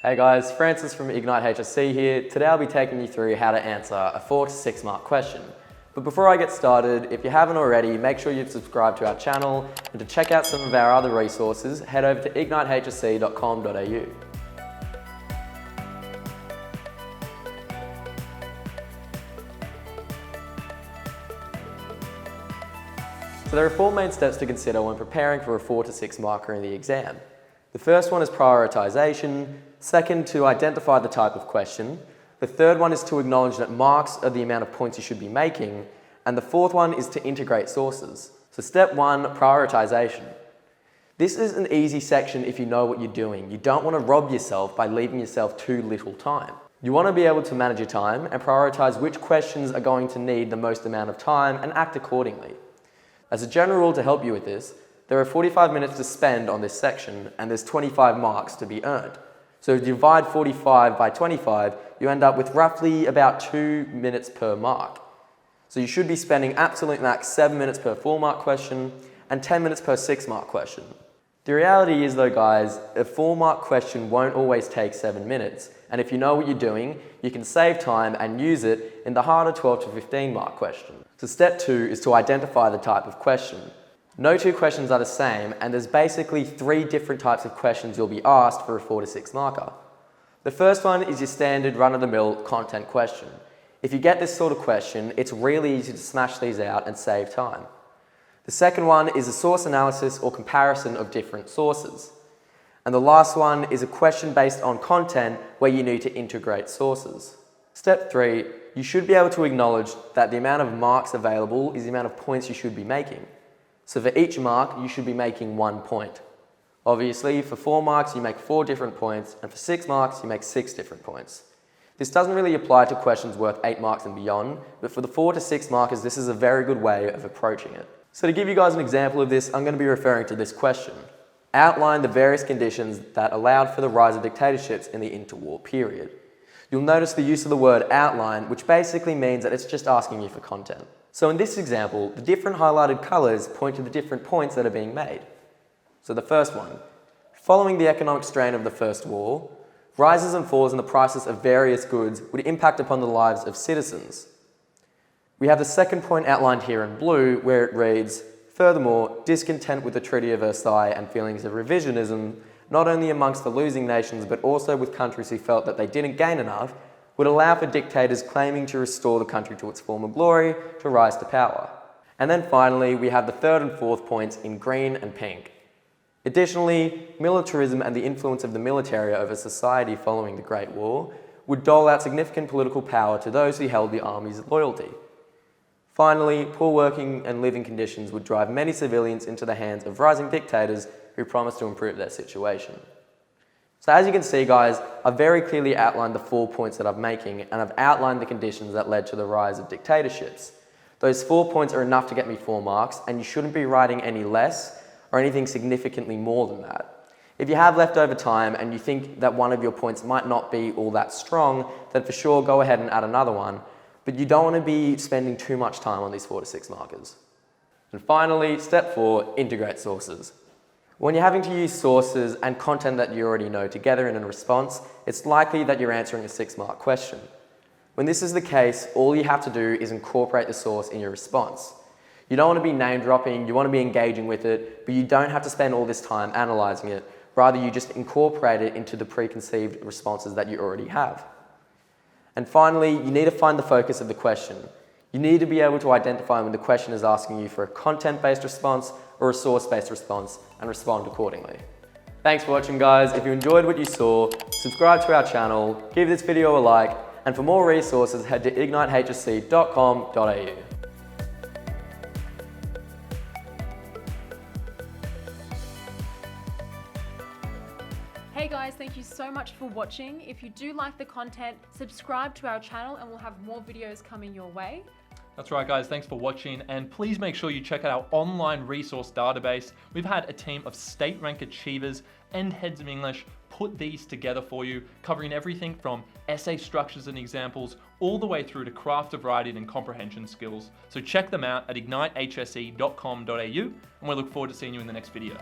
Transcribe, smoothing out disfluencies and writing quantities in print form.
Hey guys, Francis from Ignite HSC here. Today I'll be taking you through how to answer a 4 to 6 mark question. But before I get started, if you haven't already, make sure you've subscribed to our channel, and to check out some of our other resources, head over to ignitehsc.com.au. So there are 4 main steps to consider when preparing for a 4 to 6 marker in the exam. The first one is prioritization, second to identify the type of question, the third one is to acknowledge that marks are the amount of points you should be making, and the fourth one is to integrate sources. So step 1, prioritization. This is an easy section if you know what you're doing. You don't want to rob yourself by leaving yourself too little time. You want to be able to manage your time and prioritize which questions are going to need the most amount of time and act accordingly. As a general rule to help you with this, there are 45 minutes to spend on this section and there's 25 marks to be earned. So if you divide 45 by 25, you end up with roughly about 2 minutes per mark. So you should be spending absolute max 7 minutes per 4 mark question and 10 minutes per 6 mark question. The reality is though guys, a 4 mark question won't always take 7 minutes, and if you know what you're doing, you can save time and use it in the harder 12 to 15 mark question. So step 2 is to identify the type of question. No 2 questions are the same, and there's basically 3 different types of questions you'll be asked for a 4 to 6 marker. The first one is your standard run-of-the-mill content question. If you get this sort of question, it's really easy to smash these out and save time. The second one is a source analysis or comparison of different sources. And the last one is a question based on content where you need to integrate sources. Step 3, you should be able to acknowledge that the amount of marks available is the amount of points you should be making. So for each mark, you should be making 1 point. Obviously, for 4 marks, you make 4 different points, and for 6 marks, you make 6 different points. This doesn't really apply to questions worth 8 marks and beyond, but for the 4 to 6 markers, this is a very good way of approaching it. So to give you guys an example of this, I'm going to be referring to this question. Outline the various conditions that allowed for the rise of dictatorships in the interwar period. You'll notice the use of the word outline, which basically means that it's just asking you for content. So in this example, the different highlighted colours point to the different points that are being made. So the first one, following the economic strain of the First War, rises and falls in the prices of various goods would impact upon the lives of citizens. We have the second point outlined here in blue, where it reads, furthermore, discontent with the Treaty of Versailles and feelings of revisionism, not only amongst the losing nations, but also with countries who felt that they didn't gain enough, would allow for dictators claiming to restore the country to its former glory to rise to power. And then finally, we have the third and fourth points in green and pink. Additionally, militarism and the influence of the military over society following the Great War would dole out significant political power to those who held the army's loyalty. Finally, poor working and living conditions would drive many civilians into the hands of rising dictators who promised to improve their situation. So as you can see guys, I've very clearly outlined the 4 points that I'm making, and I've outlined the conditions that led to the rise of dictatorships. Those 4 points are enough to get me 4 marks, and you shouldn't be writing any less or anything significantly more than that. If you have leftover time and you think that one of your points might not be all that strong, then for sure go ahead and add another one, but you don't want to be spending too much time on these 4 to 6 markers. And finally, step 4, integrate sources. When you're having to use sources and content that you already know together in a response, it's likely that you're answering a 6 mark question. When this is the case, all you have to do is incorporate the source in your response. You don't want to be name dropping, you want to be engaging with it, but you don't have to spend all this time analysing it. Rather, you just incorporate it into the preconceived responses that you already have. And finally, you need to find the focus of the question. You need to be able to identify when the question is asking you for a content-based response or a source-based response and respond accordingly. Thanks for watching guys. If you enjoyed what you saw, subscribe to our channel, give this video a like, and for more resources head to ignitehsc.com.au. Hey guys, thank you so much for watching. If you do like the content, subscribe to our channel and we'll have more videos coming your way. That's right guys, thanks for watching, and please make sure you check out our online resource database. We've had a team of state rank achievers and heads of English put these together for you, covering everything from essay structures and examples all the way through to craft of writing and comprehension skills. So check them out at ignitehsc.com.au, and we look forward to seeing you in the next video.